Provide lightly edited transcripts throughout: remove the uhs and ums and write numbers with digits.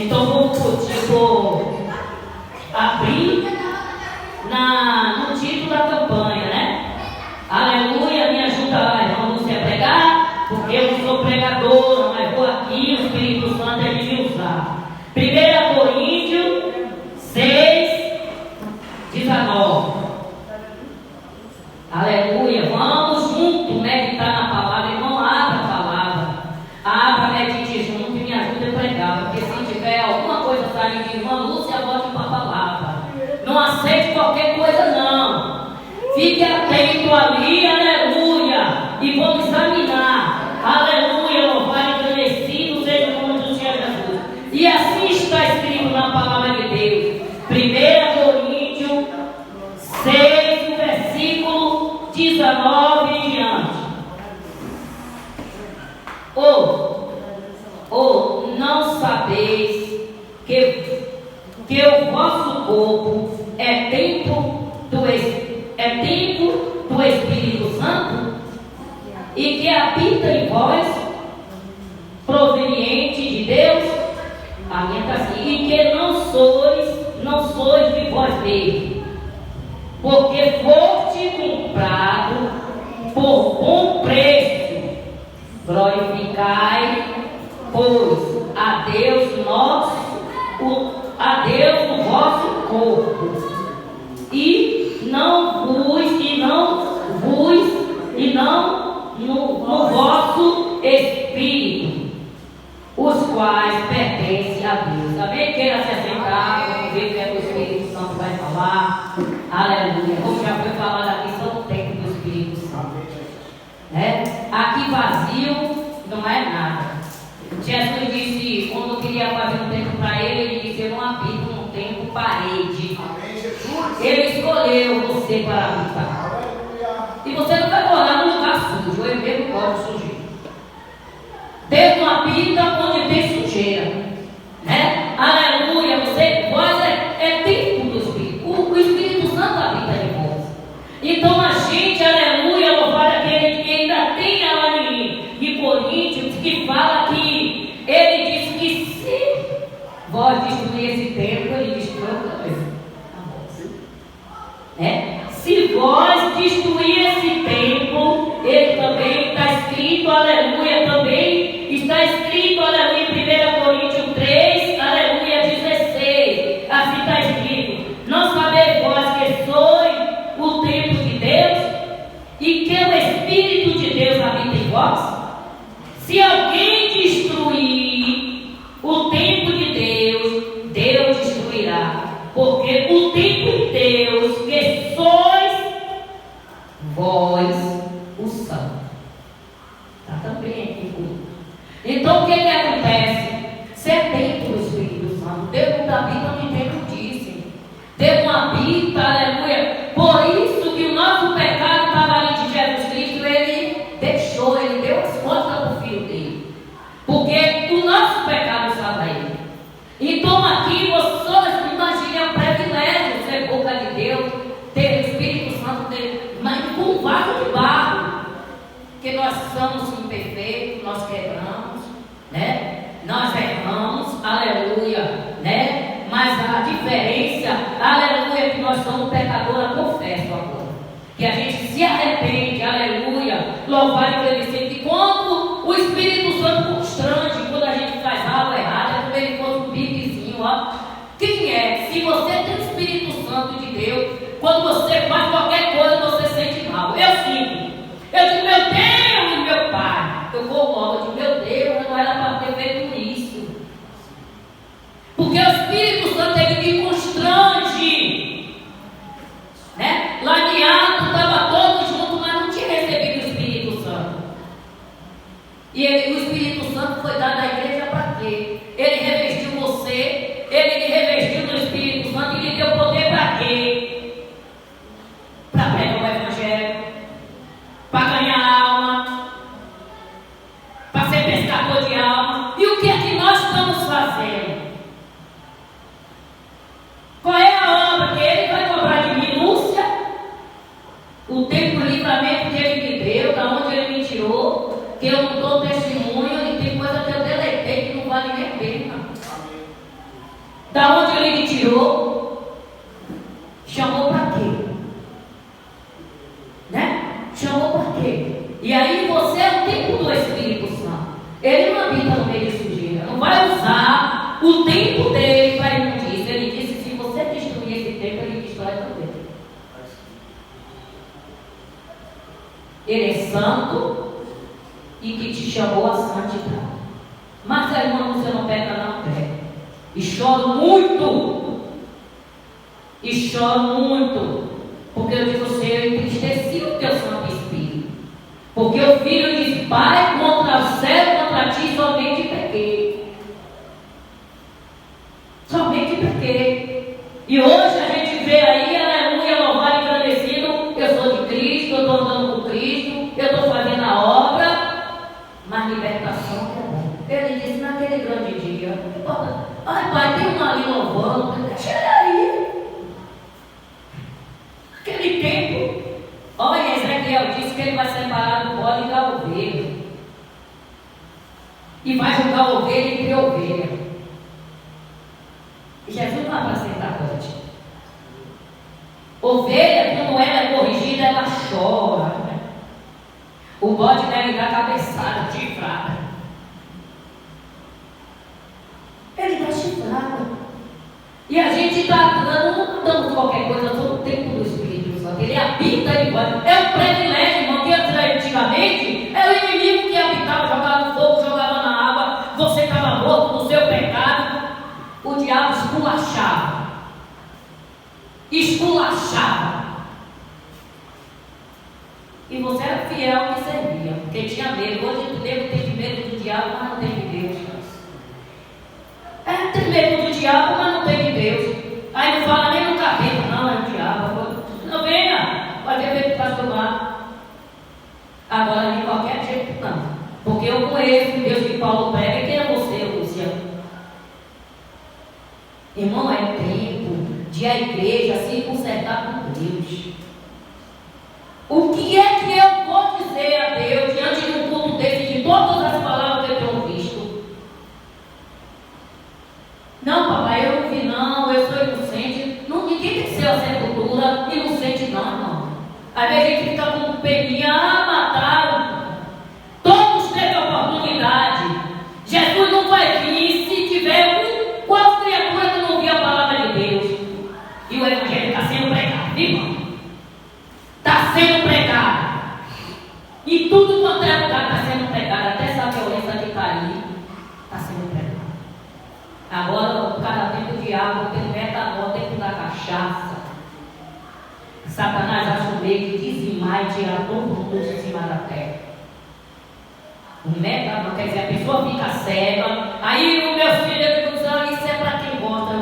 Então vou abrir no título da campanha, né? Aleluia, me ajuda lá, irmão Lúcia, a pregar, porque eu não sou pregadora, mas vou aqui, o Espírito Santo é de me usar. 1 Coríntios 6, 19. Aleluia, vamos junto meditar na palavra, irmão, abra a palavra, abra, medite junto e me ajude a pregar, porque se tiver alguma coisa saindo de irmã Lúcia, volte para a palavra. Não aceite qualquer coisa, não. Fique atento ali, aleluia, e vamos examinar, aleluia, louvado e agradecido seja o nome do Senhor Jesus. E assim está escrito na palavra de Deus, 1 Coríntios 6, versículo 19 em diante. Ou não sabeis que o vosso corpo é templo do Espírito Santo e que habita em vós, proveniente de Deus? A minha está assim, e que não sois de vós mesmos, porque foste comprado por bom preço. Glorificai, pois, a Deus o vosso corpo, no vosso espírito, os quais pertencem a Deus. Amém? Queira se assentar, vamos ver o que é que o Espírito Santo vai falar. Aleluia. Como já foi falado aqui, são o tempo do Espírito Santo. Né? Aqui vazio não é nada. Jesus disse, quando queria fazer um tempo para ele disse, eu não habito num tempo parede. Ele escolheu você para habitar. E você não vai morar num lugar sujo, eu mesmo gosto de sujeira. Deus não habita onde tem sujeira. Né? Aleluia, vós é templo do Espírito. O Espírito Santo habita em vós. Então a gente, aleluia, louvado aquele que ainda tem lá em Coríntios, que fala que ele disse que se vós destruir esse templo, ele destrói outra coisa. Se vós destruir esse templo, ele também está escrito, aleluia, também está escrito, aleluia, em 1 Coríntios 3, aleluia, 16, assim está escrito, não sabeis vós que sois o templo de Deus e que o Espírito de Deus habita em vós? Se alguém destruir o templo de Deus, Deus destruirá, porque o templo de Deus que sois vós o santo. Está também aqui comigo. Então o que acontece? Se é templo do Espírito Santo, Deus não habita onde templo disse. Deus não habita, aleluia. Por isso que o nosso pecado estava ali de Jesus Cristo, ele deixou, ele deu as contas para o filho dele. Porque o nosso pecado estava aí. Então aqui você imagine, é um privilégio ser boca de Deus, ter o Espírito Santo dele, mas com um vaso de barro, que nós somos imperfeitos, nós quebramos, né? Nós erramos, aleluia, né? Mas a diferença, aleluia, é que nós somos pecadores, confesso agora, que a gente se arrepende, aleluia, louvado e agradecido, que quando o Espírito Santo constrange, quando a gente faz algo errado, é como ele fosse um biquezinho, ó. Quem é? Se você tem o Espírito Santo de Deus, quando você faz qualquer coisa, você sente mal. Eu sinto. Eu digo, meu Deus e meu Pai. Eu vou logo, eu digo, meu Deus, eu não era para ter feito isso. Porque o Espírito Santo, ele me constrange. Né? Lá em Atos, estava todos juntos, mas não tinha recebido o Espírito Santo. E o Espírito Santo foi dado à igreja para quê? Ele revestiu você, ele me revestiu do Espírito Santo e lhe deu poder para quê? Para pregar o Evangelho, para ganhar alma, para ser pescador de alma. o tempo dele para imundícia. Ele disse: se você destruir esse templo, ele destrói também. Ele é santo e que te chamou a santidade. Mas, irmão, você não peca, não peca. E choro muito. E choro muito. Porque eu digo: Senhor, eu entristeci o teu Santo Espírito. Porque o filho diz: Pai, contra o céu, contra ti, somente pequei. Somente pequei. E hoje a gente vê aí, aleluia, louvado e agradecido. Eu sou de Cristo, eu estou andando com Cristo, eu estou fazendo a obra. Mas libertação é bom. Ele disse naquele grande dia: ai, pai, tem uma ali louvando, deixa ele aí. Aquele tempo, olha, Ezequiel disse que ele vai separar do bode da ovelha. E vai jogar a ovelha entre a ovelha. E Jesus não vai para sentar antes. Ovelha, quando ela é corrigida, ela chora. Né? O bode deve dar cabeçada, chifrada. Ele dá chifrada. E a gente está dando qualquer coisa sobre o tempo do Espírito Santo. Ele habita em nós. É um privilégio, irmão, que antigamente era o inimigo que habitava, jogava no fogo, jogava na água. Você estava morto no seu pecado. O diabo esculachava. Esculachava. E você era fiel ao que servia, porque tinha medo. Hoje o nego tem medo do diabo, mas não tem de Deus. Tem medo do diabo, mas não tem de Deus. Aí não fala nem no cabelo, não, é o diabo. Não venha, pode ter medo para tomar. Agora de qualquer jeito não. Porque eu conheço o Deus que Paulo prega. Quem é você, Luciano? Irmão, é tempo de a igreja se consertar com Deus. O que é que eu vou dizer a Deus diante de um culto desse, de todas as palavras que eu tenho visto? Não, papai, eu não vi não, eu sou inocente. Não, ninguém tem que ser a sepultura inocente não, irmão. Às vezes a gente fica com peninha, mataram. Todos têm oportunidade. Jesus não vai vir se tiver qual criatura que não ouvir a palavra de Deus. E o evangelho está sendo pregado, viu, irmão? Está sendo pregado. E tudo quanto é lugar está sendo pregado. Até essa violência que está aí está sendo pregado. Agora, cada tempo o diabo tem metanol, tempo da cachaça. Satanás acha um meio de dizimar e tirar todo mundo de cima da terra. O metanol, quer dizer, a pessoa fica cega. Aí o meu filho, eu digo: isso é para quem gosta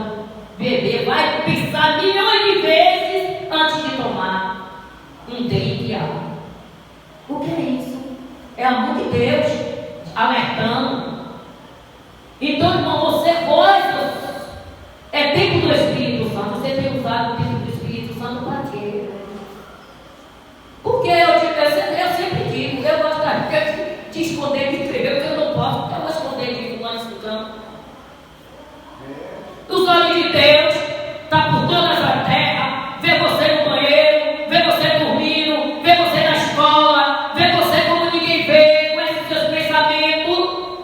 de beber. Vai pensar milhões de vezes antes de tomar um drink de água. O que é isso? É amor de Deus alertando. Então, irmão, você gosta. É tempo do Espírito Santo. Você tem usado o tempo do Espírito Santo para quê? Porque eu sempre digo, eu gostaria de esconder de Deus, eu não posso, porque eu vou esconder de fulano escutando. Os olhos de Deus estão por toda essa terra. Vê você no banheiro, vê você dormindo, vê você na escola, vê você como ninguém vê, com esses seus pensamentos.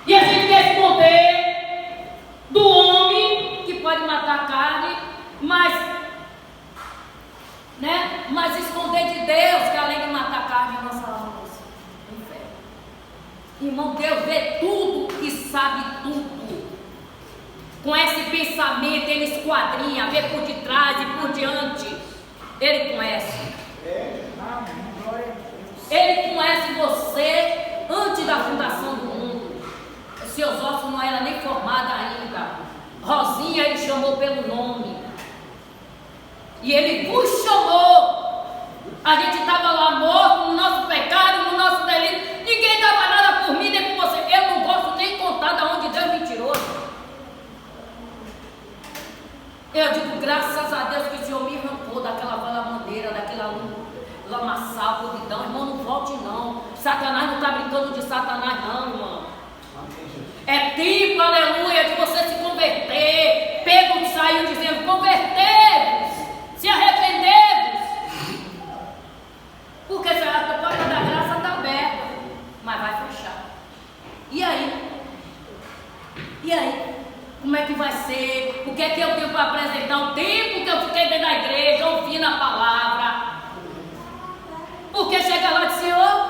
E a gente quer esconder do homem que pode matar a carne, mas esconder de Deus, que além de matar a carne, é a nossa alma, o inferno. Irmão, Deus vê tudo e sabe tudo. Com esse pensamento, Ele esquadrinha, vê por detrás e por diante. Ele conhece. Ele conhece você antes da fundação do mundo. Seus ossos não eram nem formados ainda. Rosinha Ele chamou pelo nome. E Ele vos chamou. A gente estava lá morto no nosso pecado, no nosso delito. Ninguém dava nada por mim nem por você. Eu não gosto nem de contar de onde Deus me tirou. Eu digo, graças a Deus que o Senhor me arrancou daquela valamandeira, daquela lamaçal, podridão. Irmão, não volte não. Satanás não está brincando de Satanás não, irmão. É tempo, aleluia, de você se converter. Pedro saiu dizendo: convertei-vos, se arrependei-vos. Porque a porta da graça está aberta, mas vai fechar. E aí? E aí? Como é que vai ser? O que é que eu tenho para apresentar? O tempo que eu fiquei dentro da igreja, ouvindo a palavra. Porque chega lá e diz, Senhor,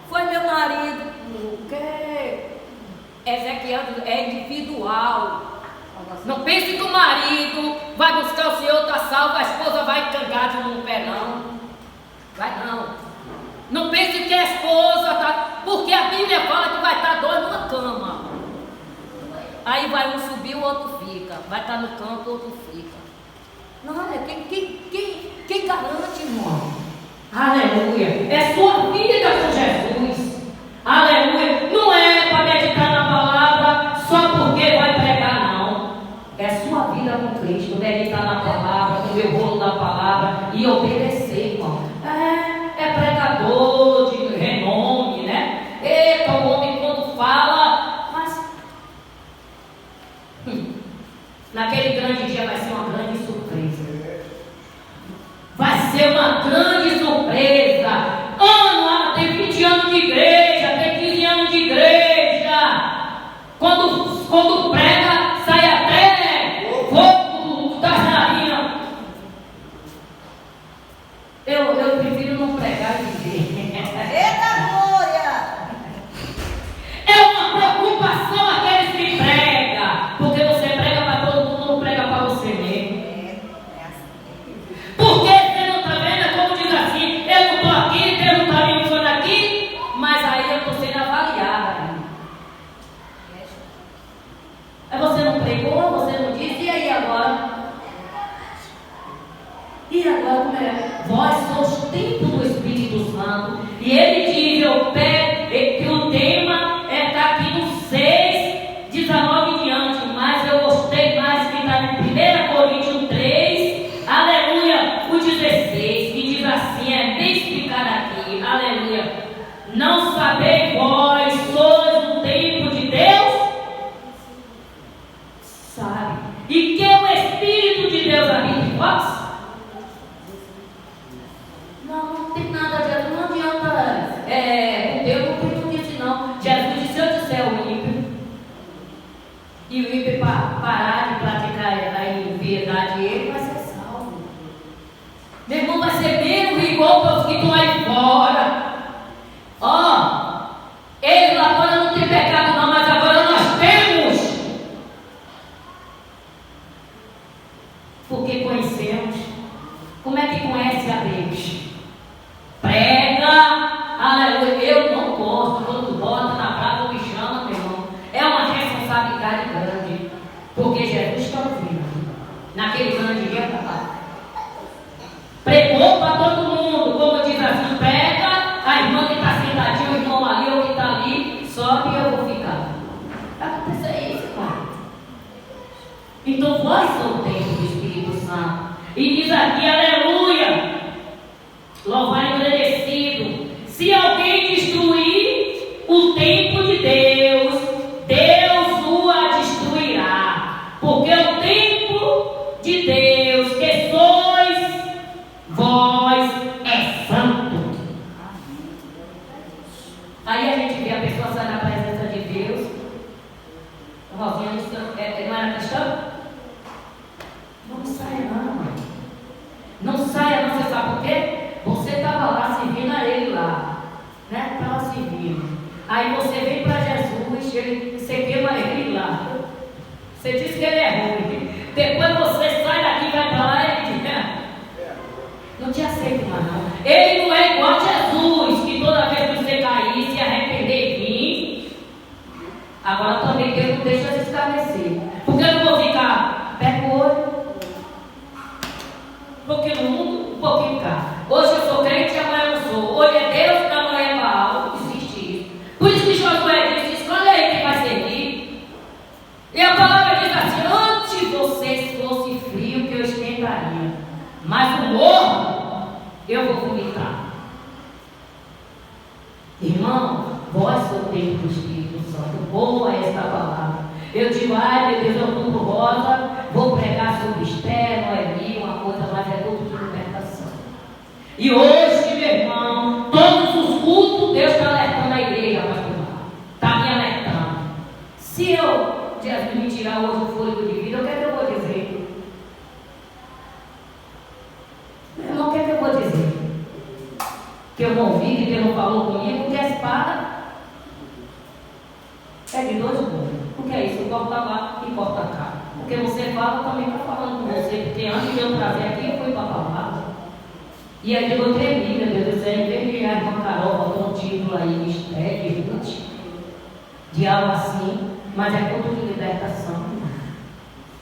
foi meu marido. O quê? Ezequiel é individual. Não pense que o marido vai buscar o Senhor, está salvo, a esposa vai cangar de um pé, não. Vai não. Não pense que a esposa está... Porque a Bíblia fala que vai estar dois numa cama. Aí vai um subir, o outro fica. Vai estar no canto, o outro fica. Não, olha, quem garante, irmão? Aleluia. É sua vida com Jesus. Aleluia. Não é para meditar na palavra só porque vai pregar, não. É sua vida com Cristo. Meditar na palavra, comer o rolo da palavra e obedecer, irmão. É pregador de renome, né? Eita, o homem quando fala, mas naquele grande dia vai ser uma grande surpresa. Vai ser uma grande surpresa. Tem 20 anos de igreja, tem 15 anos de igreja. Quando prega, sai até fogo das narinas. Eu prefiro não pregar e dizer. Eita glória! É uma preocupação aqueles que pregam. Porque você prega para todo mundo, não prega para você mesmo. Porque você não está vendo, é como diz assim, eu não estou aqui, Deus não está me usando aqui, mas aí eu estou sendo avaliada. Aí você não pregou, você não disse, e aí agora? E agora como é? Vós sois templo do Espírito Santo. E ele diz, que o tema está aqui no 6, 19 em diante, mas eu gostei mais que está em 1 Coríntios 3, aleluia, o 16, que diz assim, é bem explicado aqui, aleluia. Não sabeis vós sois o templo de Deus? Sabe. E que o Espírito de Deus habita em vós? Não tem nada de adianta, não adianta. Deus não disse não. Jesus disse, eu disser o ímpio, e o ímpio parar de praticar a impiedade, ele vai ser salvo. Meu irmão, vai ser mesmo igual para os que estão aí fora. Eles lá fora não tem pecado não, mas agora nós temos. Porque conhecemos. Como é que conhece a Deus? Prega, aleluia. Eu não posso, quando bota na brava, me chama, meu irmão. É uma responsabilidade grande, porque Jesus está ouvindo. Naquele grande dia, pregou para todo mundo, como diz assim, prega, a irmã que está sentadinha, o irmão ali, ou que está ali, sobe e eu vou ficar. Vai acontecer isso, irmão. Então, vós sois o templo do Espírito Santo. E diz aqui, aleluia. Louvado e agradecido. Se alguém destruir o templo de Deus, Deus o destruirá. Porque o templo de Deus, que sois vós, é santo. Aí a gente vê a pessoa sair na presença de Deus. Rosinha não era cristã? Não saia não. Não saia não, você sabe por quê? Você estava lá servindo a ele lá, né? Estava servindo. Aí você vem para Jesus, você queima ele lá. Você diz que ele é ruim. Depois você sai daqui e vai para lá e ele diz, né? Não te aceito mais não. Ele não é igual a Jesus, que toda vez que você cair, se arrepender e vir. Agora também Deus não deixa se estabelecer. Porque eu não vou ficar pega o olho. Um pouquinho no mundo, um pouquinho cá. Hoje eu sou crente e amanhã eu não sou. Hoje é Deus, amanhã é Baal. Existe isso. Por isso que Josué disse, escolhe aí quem vai servir. E a palavra diz assim, antes vocês fossem frio que eu esquentaria. Mas o morro, eu vou vomitar. Irmão, vós sois o templo do Espírito Santo. Boa esta palavra. Eu digo, ai meu Deus, eu estou por rosa, vou pregar sobre Esther, Noemi, uma coisa, mas é tudo de libertação. E hoje, meu irmão, todos os cultos, Deus está alertando a igreja, pastor. Está me alertando. Se eu Jesus me tirar hoje o fôlego de vida, o que é que eu vou dizer? Meu irmão, o que é que eu vou dizer? Que eu não vi, que Deus não falou comigo, que a espada é de dois gumes. O que é isso? Corta lá e corta cá. Porque você fala, também está falando com você. Porque antes de eu trazer aqui, eu fui para a palavra. E aí eu tremi, meu Deus do céu, em vez de a irmã Carol botou um título aí, mistério, de Ruth, de algo assim, mas é culto de libertação.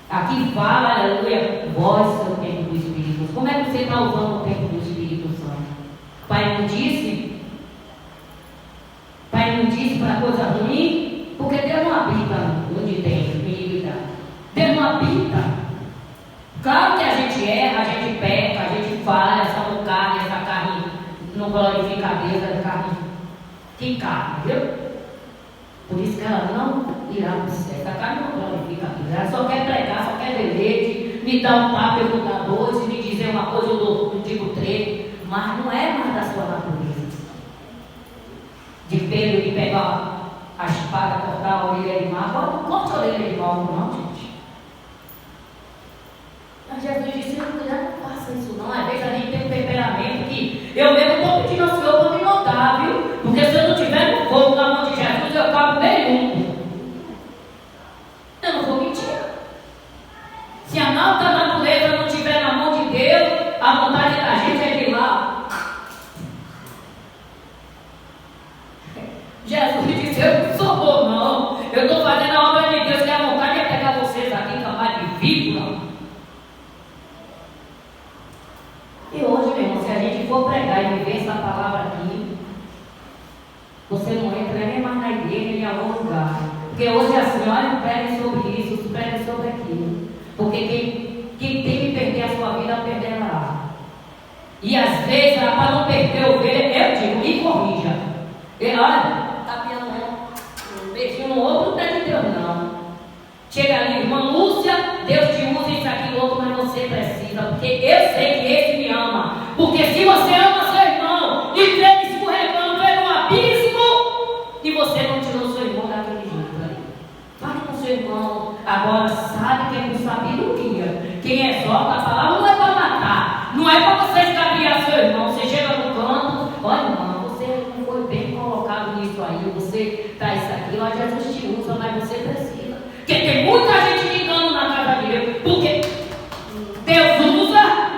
Aqui fala, aleluia, vós é o tempo do Espírito Santo. Como é que você está usando o tempo do Espírito Santo? Pai não disse? Pai não disse para coisa ruim? Porque Deus não habita onde tem iniquidade. Deus não habita. Claro que a gente erra, a gente peca, a gente falha, essa carne não glorifica a Deus, é carne que carne, viu? Por isso que ela não irá para o céu. Essa carne não glorifica a Deus. Ela só quer pregar, só quer ver leite, me dar um tapa, eu vou dar dois, se me dizer uma coisa, eu digo três. Mas não é mais da sua natureza. De Pedro de pegar a espada, cortar a orelha de mal. Agora não corta a orelha de mal, não, gente. Mas Jesus disse, não faça isso não. Às vezes a gente tem um temperamento que eu mesmo estou pedindo ao Senhor para me notar, viu? Porque se eu não tiver no fogo na mão de Jesus, eu acabo nenhum. Eu não vou mentir. Se a alta natureza não estiver na mão de Deus, a vontade da gente é de lá. Jesus disse, eu não sou bom não. Eu estou fazendo a obra de Deus, que a vontade é pegar vocês aqui e acabar de víbora. E hoje, meu irmão, se a gente for pregar e viver essa palavra aqui, você não entra nem mais na igreja, nem em algum lugar. Porque hoje é assim, olha, pregue sobre isso, pregue sobre aquilo. Porque quem tem que perder a sua vida, perderá. E às vezes, para não perder a ovelha, eu digo, me corrija. E olha, tapinha um beijinho no outro, não é de Deus, não. Chega ali, irmã Lúcia, Deus te usa isso aqui, outro, mas você precisa. Porque eu sei que esse me ama. Porque se você ama seu irmão e vê ele escorregando pelo abismo, e você não tirou seu irmão daquele jeito ali. Fale com seu irmão. Agora, sabe quem é com sabedoria. Quem exorta a palavra não é para matar. Não é para você escabiar seu irmão. Você chega no canto, olha, irmão, você não foi bem colocado nisso aí. Você está isso aqui, ó, Jesus te usa, mas você precisa. Porque tem muita gente de engano na casa de Deus. Porque Deus usa,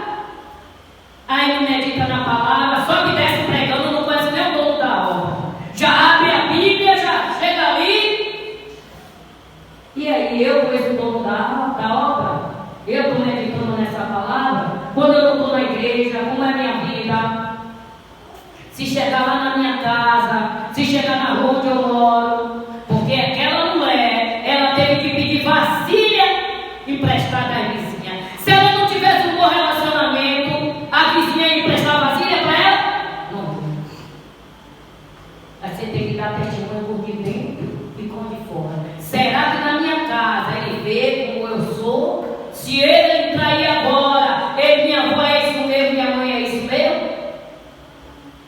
aí não medita na palavra, só que desce pregando, não conhece nem o dono da obra. Já abre a Bíblia, já chega ali. E aí eu conheço o dono da obra. Eu estou meditando nessa palavra. Quando eu não estou na igreja, como é a minha vida? Se chegar lá na minha casa, se chegar na rua onde eu moro, porque aquela mulher, ela teve que pedir vasilha emprestada à vizinha. Se ela não tivesse um bom relacionamento, a vizinha ia emprestar vasilha para ela? Não. Aí você tem que dar testemunho por de dentro e por de fora. Será que na minha casa ele vê como eu sou? Se ele entrar aí agora, minha avó é isso mesmo, minha mãe é isso mesmo?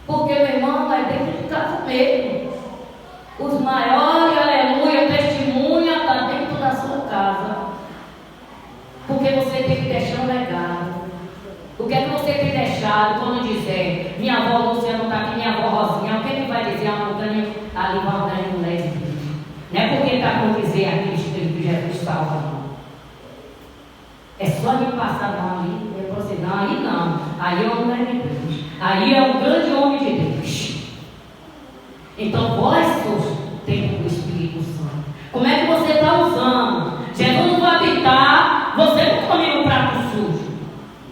Porque, meu irmão, é dentro de casa mesmo. Os maiores, aleluia, testemunha está dentro da sua casa. Porque você tem que deixar um legado. O que é que você tem deixado quando dizer, minha avó Luciana está aqui, minha avó Rosinha, o que é que vai dizer a montanha ali, uma grande mulher de Deus? Não é porque está com dizer aqui o Espírito de Jesus salva, não. É só de passar a mão ali, eu vou dizer, não, aí não. Aí é um grande Deus. Aí é um grande homem de Deus. Então, vós sois o templo do Espírito Santo. Como é que você está usando? Jesus não vai habitar, você não come um prato sujo.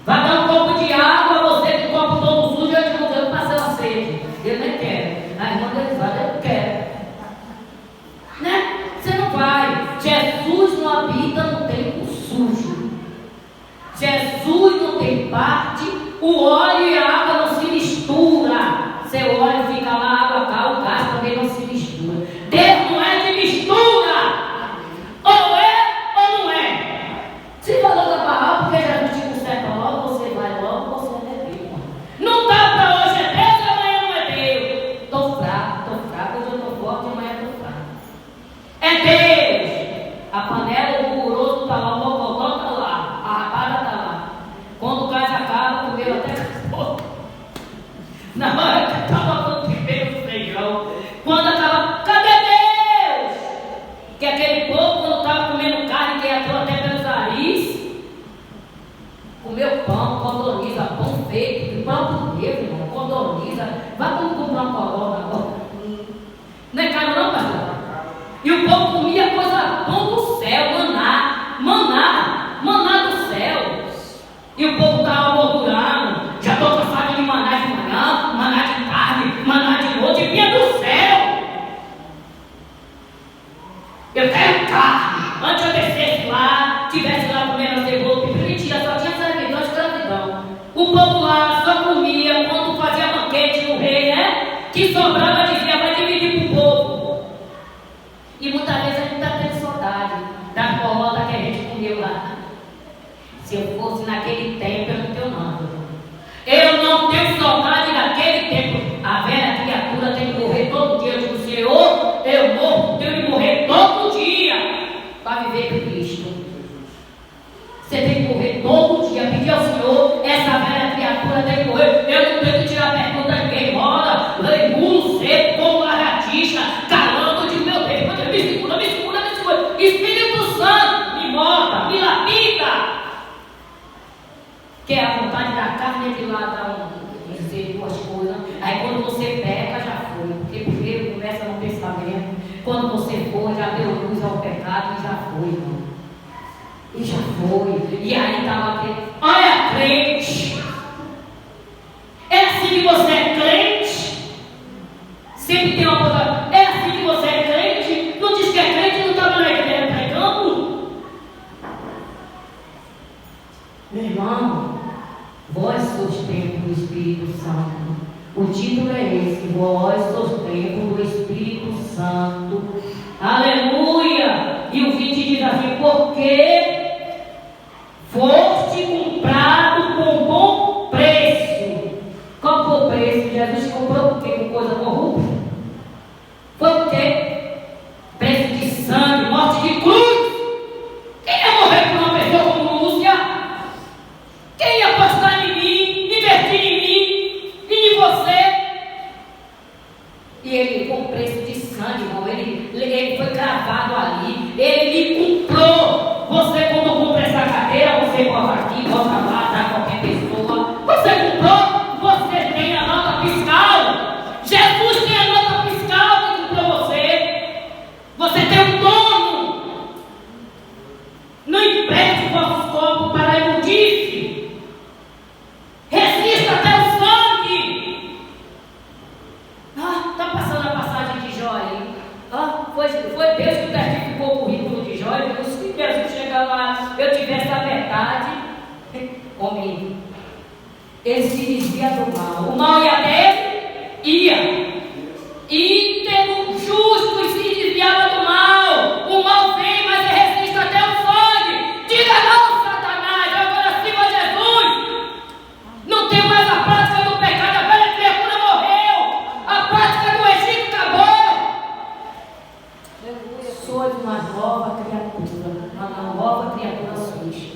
Vai dar um copo de água, você com o copo todo sujo, eu digo, eu passei uma sede. Eu nem quero. A irmã dele vai, eu quero. Né? Você não vai. Jesus não habita no templo sujo. Jesus não tem parte, o óleo e a água não se mistura. Seu óleo fica lá, a água cá, o gás também não se mistura. Deus não é de mistura. Ou é ou não é. Se falou da palavra, porque Jesus te conserta logo, você vai logo. tivesse lá comendo cebola, mentira, só tinha servidão, escravidão. O povo lá só comia quando fazia banquete no rei, né? Que sobrava, dizia, vai dividir para o povo. E muitas vezes a gente está tendo saudade da coloda que a gente comeu lá. Se eu fosse naquele tempo, eu não tenho nada. Eu não tenho saudade daquele tempo. A velha criatura tem que morrer todo dia. Eu digo, Senhor, eu morro, tenho que morrer todo dia para viver com Cristo. Você tem que morrer todo dia. Pedir ao Senhor, essa velha criatura tem que morrer. Eu não tenho que tirar a pergunta de quem roda, legulo seco, como lagartixa, calando de meu Deus. Me segura, me segura, me segura. Espírito Santo, me mata, me lapida. Que é a vontade da carne de lá dar dizer duas coisas. Aí quando você peca, já foi. Porque primeiro começa no pensamento. Quando você for, já deu luz ao pecado e já foi, irmão. E já foi. E aí estava aquele. Olha, crente. É assim que você é crente? Sempre tem uma coisa. É assim que você é crente? Não diz que é crente, não estava na igreja pregando? Meu irmão, vós sois templo do Espírito Santo. O título é esse: vós sois templo do Espírito Santo. Aleluia! E o 20 diz assim: porque foste comprado com bom preço. Qual foi o preço? Jesus comprou por quê? Com coisa corrupta? Foi por quê? Preço de sangue, morte de cruz. Quem ia morrer por uma pessoa como Lúcia? Quem ia apostar em mim, investir em mim e em você? E ele, com preço de sangue, irmão, ele foi gravado ali. Ele me comprou. Você, quando compra essa cadeira, você bota aqui, bota lá, dá qualquer pessoa. Você comprou, você tem a nota fiscal. Jesus tem a nota fiscal que comprou você. Você tem um dono. Não empreste vossos corpos para a imundice. Resista até o sangue. Está passando a passagem de Jó aí. Foi Deus que testificou o currículo de Jó. E se Jesus chegar lá, eu tivesse a verdade comigo. Ele se dizia do mal. O mal ia dele? Ia. Íntegro, justo, e se desviava do mal. O mal vem, mas ele resiste até o sangue. Diga não, Satanás, agora sim, ó Jesus. Não tem mais a prática do pecado. A velha criatura morreu. A prática do Egito acabou. Sois uma nova criatura. Uma nova criatura sois.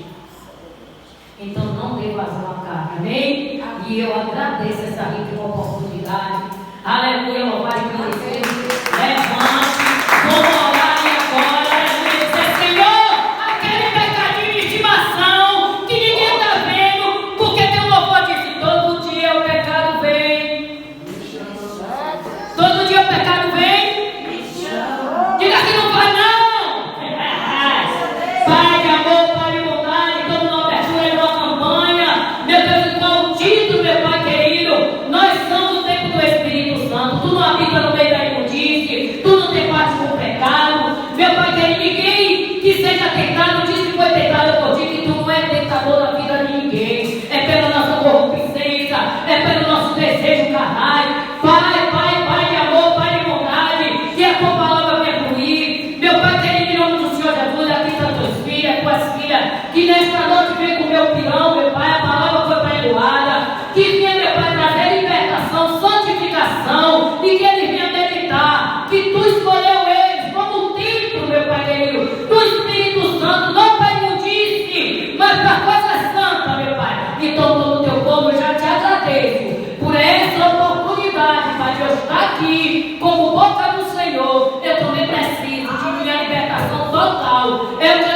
Então não dê vazão à carne. Amém? E eu agradeço essa rica oportunidade. Aleluia, louvado e glorificado. Levante, vamos orar e agora. Aleluia, dizer, Senhor, aquele pecadinho de estimação que ninguém está vendo, porque teu louvor disse: todo dia o pecado vem. Todo dia o pecado vem. Diga que não vai, não. Pai de amor, Pai de bondade, toda uma abertura de uma campanha. Meu Deus, qual o título, meu Pai querido? Nós somos o templo do Espírito Santo. Tu não habita no meio da imundice, tu não tem parte com o pecado. Meu Pai querido, ninguém que seja tentado diz que foi tentado por ti, que tu não é tentador da vida de ninguém. É pela nossa corruptência, é pelo nosso desejo carnal. Pai de amor, Pai de bondade, que a tua palavra vai fluir. Meu Pai querido, em nome do Senhor Jesus, aqui estão tuas filhas, que nesta noite vem com o meu pilão, meu Pai, a palavra foi pregoada, que venha, meu Pai, trazer libertação, santificação, e que eles venham meditar, que tu escolheu eles como templo, meu Pai querido, do Espírito Santo, não para imundice, mas para coisa santa, meu Pai. Então, todo o teu povo, eu já te agradeço por essa oportunidade, Pai, de eu estar aqui como boca do Senhor. Eu também preciso de minha libertação total. Eu